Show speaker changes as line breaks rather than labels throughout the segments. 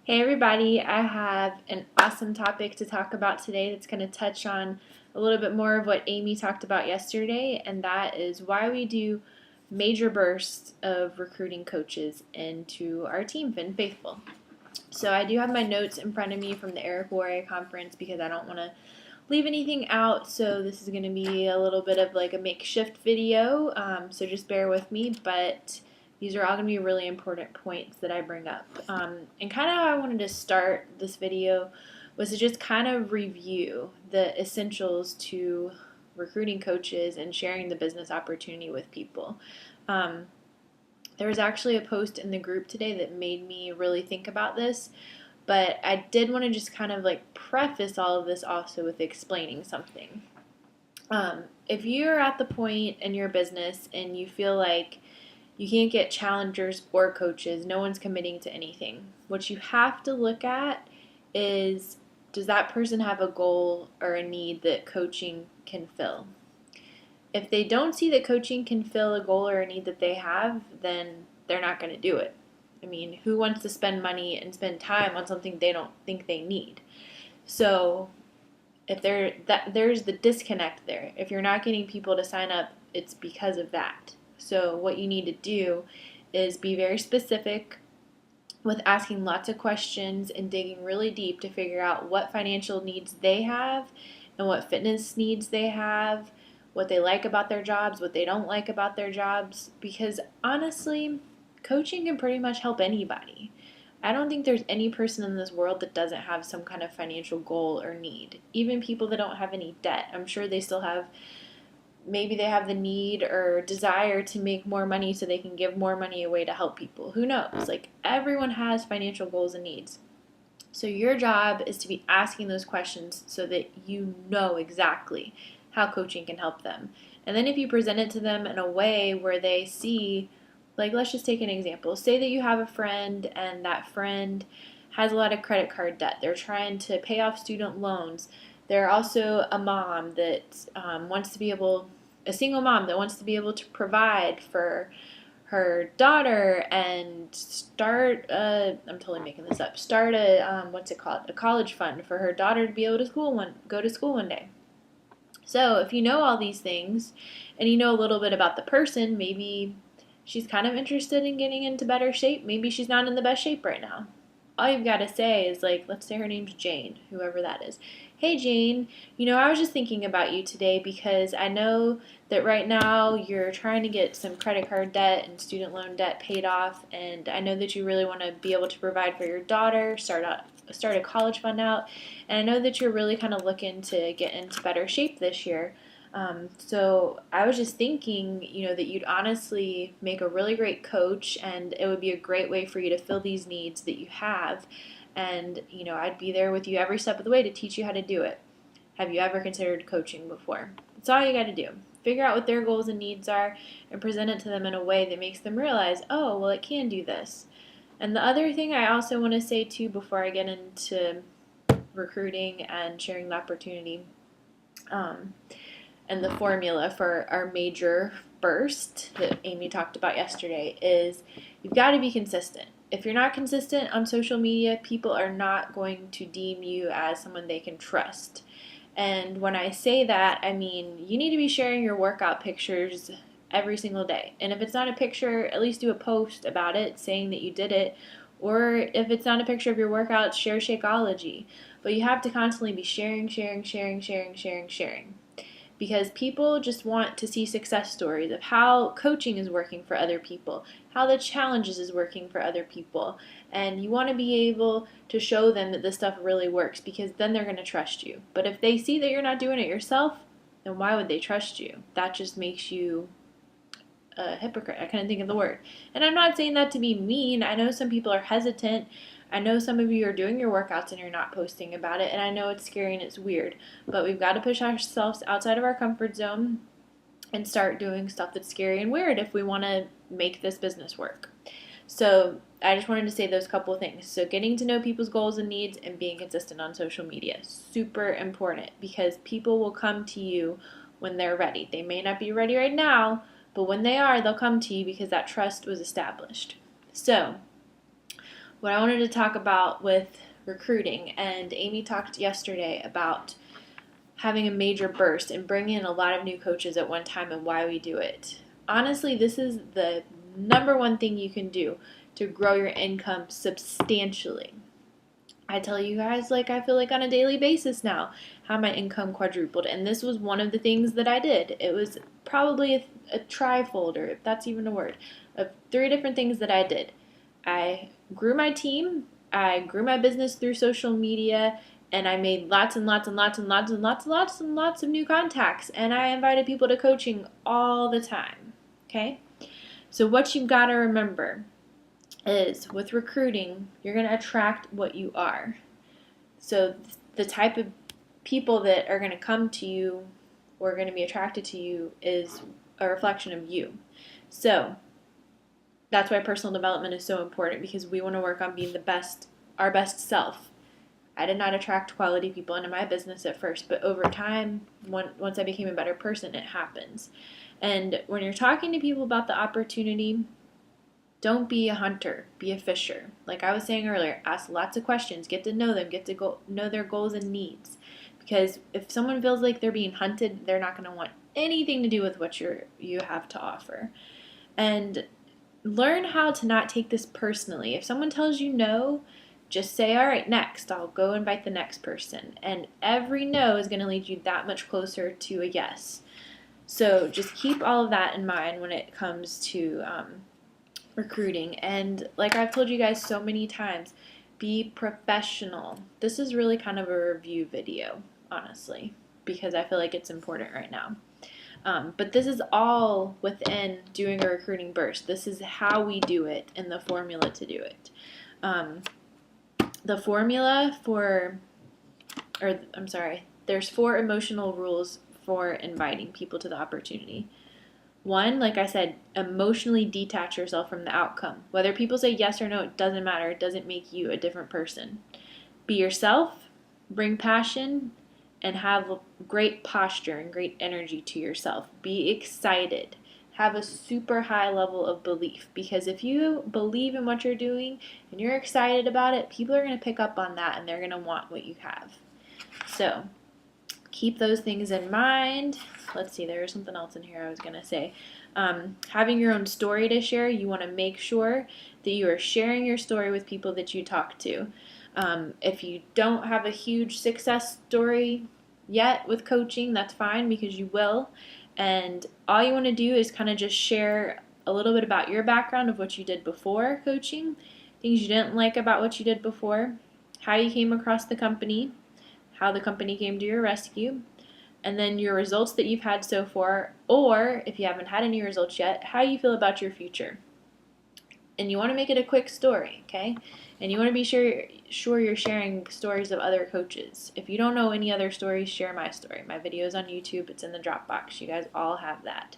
Hey everybody, I have an awesome topic to talk about today that's going to touch on a little bit more of what Amy talked about yesterday, and that is why we do major bursts of recruiting coaches into our team, Finn Faithful. So I do have my notes in front of me from the Eric Warrior conference because I don't want to leave anything out, so this is going to be a little bit of like a makeshift video, so just bear with me, but these are all going to be really important points that I bring up. And kind of how I wanted to start this video was to just kind of review the essentials to recruiting coaches and sharing the business opportunity with people. There was actually a post in the group today that made me really think about this, but I did want to just kind of like preface all of this also with explaining something. If you're at the point in your business and you feel like you can't get challengers or coaches, no one's committing to anything, what you have to look at is, does that person have a goal or a need that coaching can fill? If they don't see that coaching can fill a goal or a need that they have, then they're not going to do it. I mean, who wants to spend money and spend time on something they don't think they need? So if there's the disconnect there. If you're not getting people to sign up, it's because of that. So what you need to do is be very specific with asking lots of questions and digging really deep to figure out what financial needs they have and what fitness needs they have, what they like about their jobs, what they don't like about their jobs, because honestly, coaching can pretty much help anybody. I don't think there's any person in this world that doesn't have some kind of financial goal or need. Even people that don't have any debt, I'm sure they still have, maybe they have the need or desire to make more money so they can give more money away to help people. Who knows? Like, everyone has financial goals and needs. So your job is to be asking those questions so that you know exactly how coaching can help them. And then if you present it to them in a way where they see, like, let's just take an example. Say that you have a friend and that friend has a lot of credit card debt. They're trying to pay off student loans. They're also a mom that wants to be able, a single mom that wants to be able to provide for her daughter and start I'm totally making this up, start a what's it called, a college fund for her daughter to be able to go to school one day. So if you know all these things and you know a little bit about the person, maybe she's kind of interested in getting into better shape, maybe she's not in the best shape right now. All you've got to say is, like, let's say her name's Jane, whoever that is. Hey Jane, I was just thinking about you today because I know that right now you're trying to get some credit card debt and student loan debt paid off, and I know that you really want to be able to provide for your daughter, start a college fund out, and I know that you're really kind of looking to get into better shape this year. So I was just thinking, that you'd honestly make a really great coach, and it would be a great way for you to fill these needs that you have. And, I'd be there with you every step of the way to teach you how to do it. Have you ever considered coaching before? That's all you got to do. Figure out what their goals and needs are and present it to them in a way that makes them realize, oh, well, it can do this. And the other thing I also want to say, too, before I get into recruiting and sharing the opportunity, and the formula for our major burst that Amy talked about yesterday is you've got to be consistent. If you're not consistent on social media, people are not going to deem you as someone they can trust. And when I say that, I mean you need to be sharing your workout pictures every single day. And if it's not a picture, at least do a post about it saying that you did it. Or if it's not a picture of your workout, share Shakeology. But you have to constantly be sharing, sharing. Because people just want to see success stories of how coaching is working for other people, how the challenges is working for other people, and you want to be able to show them that this stuff really works because then they're going to trust you. But if they see that you're not doing it yourself, then why would they trust you? That just makes you a hypocrite. I couldn't think of the word. And I'm not saying that to be mean. I know some people are hesitant. I know some of you are doing your workouts and you're not posting about it, and I know it's scary and it's weird, but we've got to push ourselves outside of our comfort zone and start doing stuff that's scary and weird if we want to make this business work. So I just wanted to say those couple of things. So getting to know people's goals and needs and being consistent on social media, super important, because people will come to you when they're ready. They may not be ready right now, but when they are, they'll come to you because that trust was established. So what I wanted to talk about with recruiting, and Amy talked yesterday about having a major burst and bringing in a lot of new coaches at one time and why we do it. Honestly, this is the number one thing you can do to grow your income substantially. I tell you guys, like, I feel like on a daily basis now how my income quadrupled, and this was one of the things that I did. It was probably a trifold, or if that's even a word, of 3 different things that I did. I grew my team, I grew my business through social media, and I made lots and lots and lots and lots and lots and lots and lots of new contacts, and I invited people to coaching all the time. Okay? So what you've got to remember is with recruiting, you're going to attract what you are. So the type of people that are going to come to you or are going to be attracted to you is a reflection of you. So that's why personal development is so important, because we want to work on being our best self. I did not attract quality people into my business at first, but over time, once I became a better person, it happens. And when you're talking to people about the opportunity, don't be a hunter, be a fisher. Like I was saying earlier, ask lots of questions, get to know them, get to know their goals and needs. Because if someone feels like they're being hunted, they're not going to want anything to do with what you have to offer. And learn how to not take this personally. If someone tells you no, just say, all right, next. I'll go invite the next person. And every no is going to lead you that much closer to a yes. So just keep all of that in mind when it comes to recruiting. And like I've told you guys so many times, be professional. This is really kind of a review video, honestly, because I feel like it's important right now. But this is all within doing a recruiting burst. This is how we do it and the formula to do it. There's 4 emotional rules for inviting people to the opportunity. 1, like I said, emotionally detach yourself from the outcome. Whether people say yes or no, it doesn't matter. It doesn't make you a different person. Be yourself, bring passion, and have great posture and great energy to yourself. Be excited. Have a super high level of belief, because if you believe in what you're doing and you're excited about it, people are going to pick up on that and they're going to want what you have. So keep those things in mind. Let's see, there was something else in here I was going to say. Having your own story to share, you want to make sure that you are sharing your story with people that you talk to. If you don't have a huge success story yet with coaching, that's fine, because you will. And all you want to do is kind of just share a little bit about your background of what you did before coaching, things you didn't like about what you did before, how you came across the company, how the company came to your rescue, and then your results that you've had so far, or if you haven't had any results yet, how you feel about your future. And you want to make it a quick story, okay? And you want to be sure you're sharing stories of other coaches. If you don't know any other stories, share my story. My video's on YouTube. It's in the Dropbox. You guys all have that.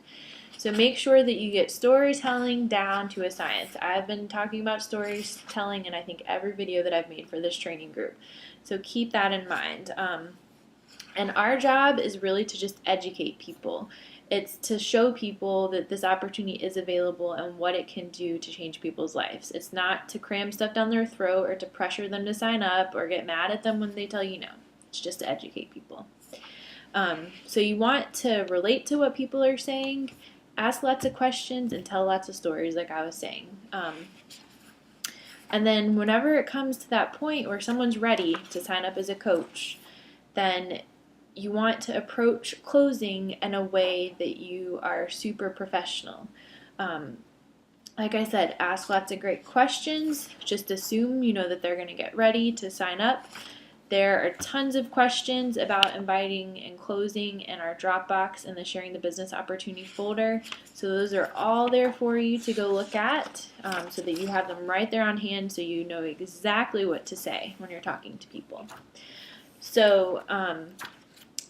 So make sure that you get storytelling down to a science. I've been talking about storytelling in I think every video that I've made for this training group. So keep that in mind. And our job is really to just educate people. It's to show people that this opportunity is available and what it can do to change people's lives. It's not to cram stuff down their throat or to pressure them to sign up or get mad at them when they tell you no. It's just to educate people. So you want to relate to what people are saying, ask lots of questions, and tell lots of stories like I was saying. And then whenever it comes to that point where someone's ready to sign up as a coach, then you want to approach closing in a way that you are super professional. Like I said, ask lots of great questions. Just assume you know that they're going to get ready to sign up. There are tons of questions about inviting and closing in our Dropbox in the Sharing the Business Opportunity folder. So those are all there for you to go look at, so that you have them right there on hand so you know exactly what to say when you're talking to people. So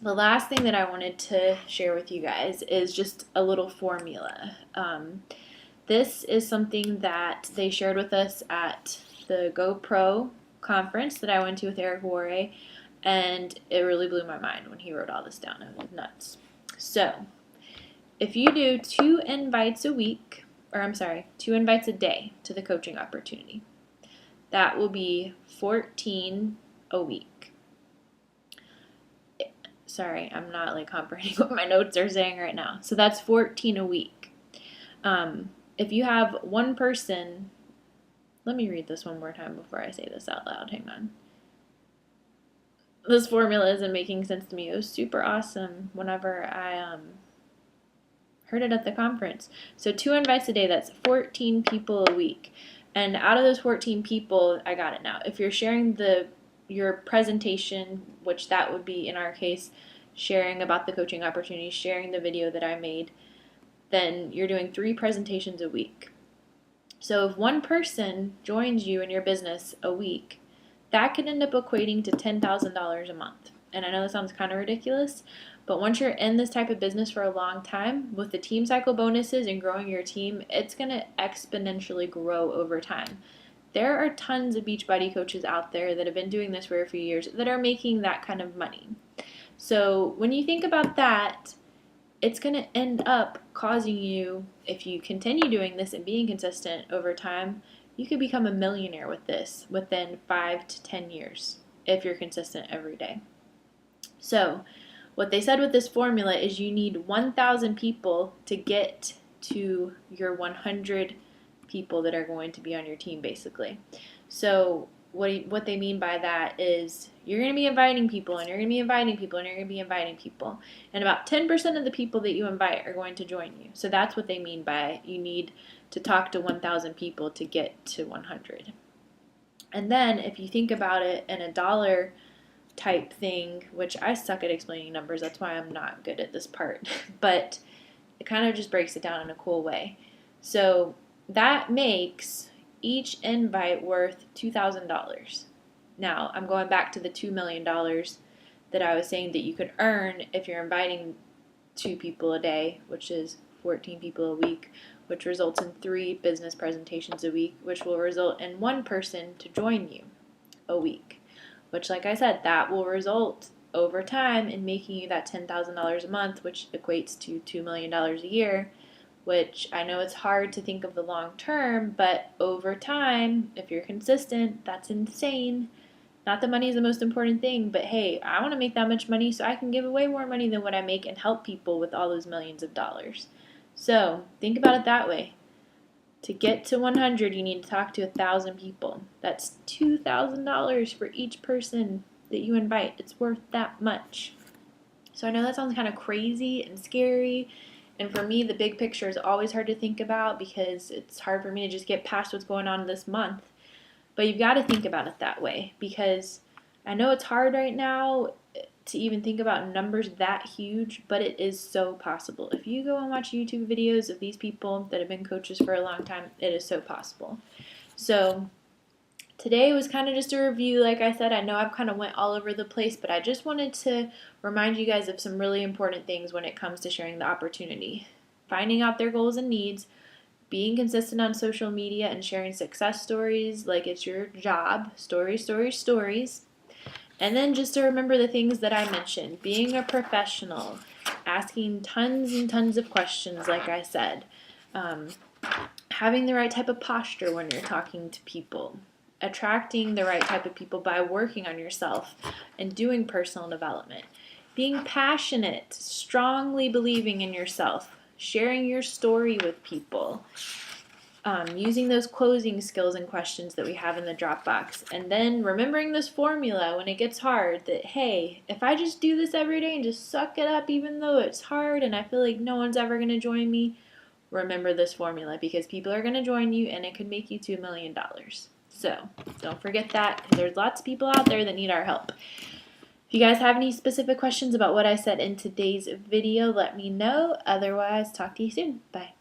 the last thing that I wanted to share with you guys is just a little formula. This is something that they shared with us at the GoPro conference that I went to with Eric Worre, and it really blew my mind when he wrote all this down. It was nuts. So, if you do 2 invites a day to the coaching opportunity, that will be 14 a week. Sorry, I'm not like comprehending what my notes are saying right now. So that's 14 a week. If you have one person, let me read this one more time before I say this out loud. Hang on. This formula isn't making sense to me. It was super awesome whenever I heard it at the conference. So 2 invites a day, that's 14 people a week. And out of those 14 people, I got it now. If you're sharing your presentation, which that would be in our case, sharing about the coaching opportunity, sharing the video that I made, then you're doing 3 presentations a week. So if one person joins you in your business a week, that could end up equating to $10,000 a month. And I know that sounds kind of ridiculous, but once you're in this type of business for a long time, with the team cycle bonuses and growing your team, it's going to exponentially grow over time. There are tons of Beachbody coaches out there that have been doing this for a few years that are making that kind of money. So when you think about that, it's going to end up causing you, if you continue doing this and being consistent over time, you could become a millionaire with this within 5 to 10 years if you're consistent every day. So what they said with this formula is you need 1,000 people to get to your 100 people that are going to be on your team, basically. So what they mean by that is you're going to be inviting people, and you're going to be inviting people, and you're going to be inviting people. And about 10% of the people that you invite are going to join you. So that's what they mean by you need to talk to 1,000 people to get to 100. And then if you think about it in a dollar type thing, which I suck at explaining numbers, that's why I'm not good at this part, but it kind of just breaks it down in a cool way. So that makes each invite worth $2,000. Now, I'm going back to the $2 million that I was saying that you could earn if you're inviting 2 people a day, which is 14 people a week, which results in 3 business presentations a week, which will result in 1 person to join you a week, which, like I said, that will result over time in making you that $10,000 a month, which equates to $2 million a year, which I know it's hard to think of the long term, but over time, if you're consistent, that's insane. Not that money is the most important thing, but hey, I want to make that much money so I can give away more money than what I make and help people with all those millions of dollars. So think about it that way. To get to 100, you need to talk to 1,000 people. That's $2,000 for each person that you invite. It's worth that much. So I know that sounds kind of crazy and scary. And for me, the big picture is always hard to think about because it's hard for me to just get past what's going on this month. But you've got to think about it that way because I know it's hard right now to even think about numbers that huge, but it is so possible. If you go and watch YouTube videos of these people that have been coaches for a long time, it is so possible. So today was kind of just a review. Like I said, I know I've kind of went all over the place, but I just wanted to remind you guys of some really important things when it comes to sharing the opportunity. Finding out their goals and needs, being consistent on social media and sharing success stories like it's your job, stories. And then just to remember the things that I mentioned, being a professional, asking tons and tons of questions, like I said, having the right type of posture when you're talking to people, attracting the right type of people by working on yourself and doing personal development, being passionate, strongly believing in yourself, sharing your story with people, using those closing skills and questions that we have in the Dropbox, and then remembering this formula when it gets hard that, hey, if I just do this every day and just suck it up even though it's hard and I feel like no one's ever going to join me, remember this formula because people are going to join you and it could make you $2 million. So don't forget that because there's lots of people out there that need our help. If you guys have any specific questions about what I said in today's video, let me know. Otherwise, talk to you soon. Bye.